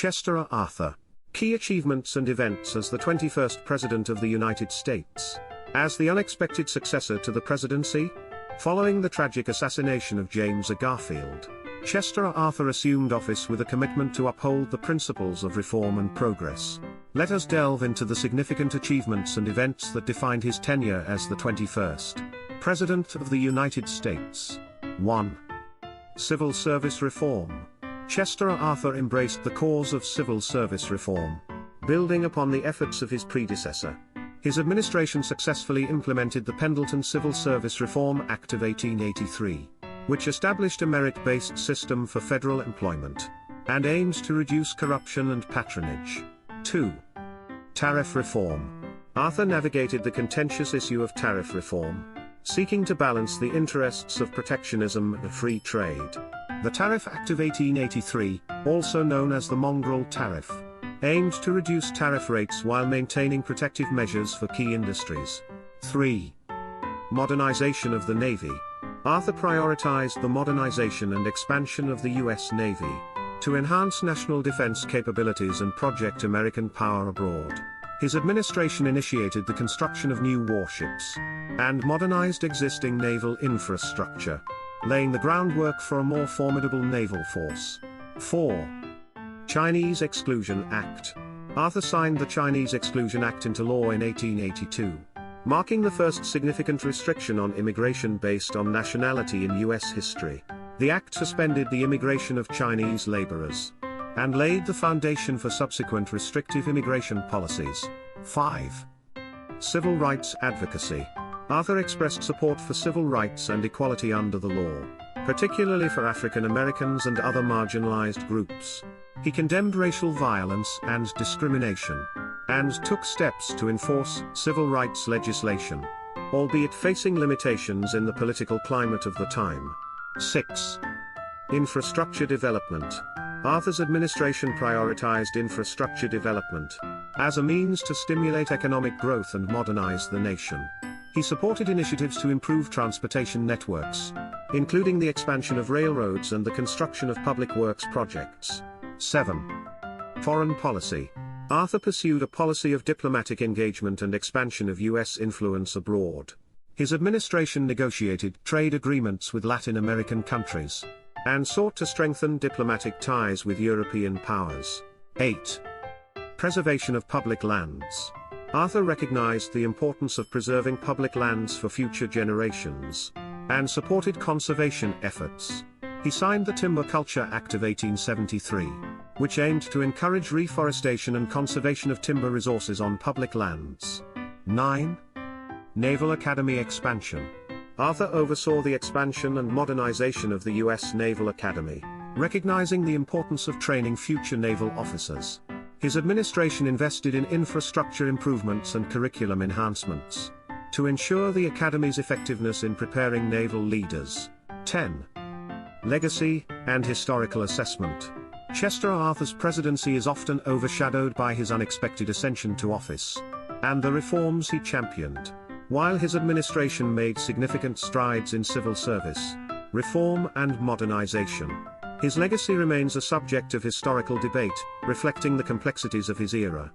Chester A. Arthur. Key achievements and events as the 21st President of the United States. As the unexpected successor to the presidency, following the tragic assassination of James A. Garfield, Chester A. Arthur assumed office with a commitment to uphold the principles of reform and progress. Let us delve into the significant achievements and events that defined his tenure as the 21st President of the United States. 1. Civil service reform. Chester A. Arthur embraced the cause of civil service reform. Building upon the efforts of his predecessor, his administration successfully implemented the Pendleton Civil Service Reform Act of 1883, which established a merit-based system for federal employment, and aimed to reduce corruption and patronage. 2. Tariff reform. Arthur navigated the contentious issue of tariff reform, seeking to balance the interests of protectionism and free trade. The Tariff Act of 1883, also known as the Mongrel Tariff, aimed to reduce tariff rates while maintaining protective measures for key industries. 3. Modernization of the Navy. Arthur prioritized the modernization and expansion of the U.S. Navy to enhance national defense capabilities and project American power abroad. His administration initiated the construction of new warships and modernized existing naval infrastructure, laying the groundwork for a more formidable naval force. 4. Chinese Exclusion Act. Arthur signed the Chinese Exclusion Act into law in 1882, marking the first significant restriction on immigration based on nationality in U.S. history. The act suspended the immigration of Chinese laborers and laid the foundation for subsequent restrictive immigration policies. 5. Civil rights advocacy. Arthur expressed support for civil rights and equality under the law, particularly for African Americans and other marginalized groups. He condemned racial violence and discrimination, and took steps to enforce civil rights legislation, albeit facing limitations in the political climate of the time. 6. Infrastructure development. Arthur's administration prioritized infrastructure development as a means to stimulate economic growth and modernize the nation. He supported initiatives to improve transportation networks, including the expansion of railroads and the construction of public works projects. 7. Foreign policy. Arthur pursued a policy of diplomatic engagement and expansion of U.S. influence abroad. His administration negotiated trade agreements with Latin American countries and sought to strengthen diplomatic ties with European powers. 8. Preservation of public lands. Arthur recognized the importance of preserving public lands for future generations and supported conservation efforts. He signed the Timber Culture Act of 1873, which aimed to encourage reforestation and conservation of timber resources on public lands. 9. Naval Academy expansion. Arthur oversaw the expansion and modernization of the U.S. Naval Academy, recognizing the importance of training future naval officers. His administration invested in infrastructure improvements and curriculum enhancements to ensure the Academy's effectiveness in preparing naval leaders. 10. Legacy and historical assessment. Chester Arthur's presidency is often overshadowed by his unexpected ascension to office and the reforms he championed. While his administration made significant strides in civil service, reform and modernization, his legacy remains a subject of historical debate, reflecting the complexities of his era.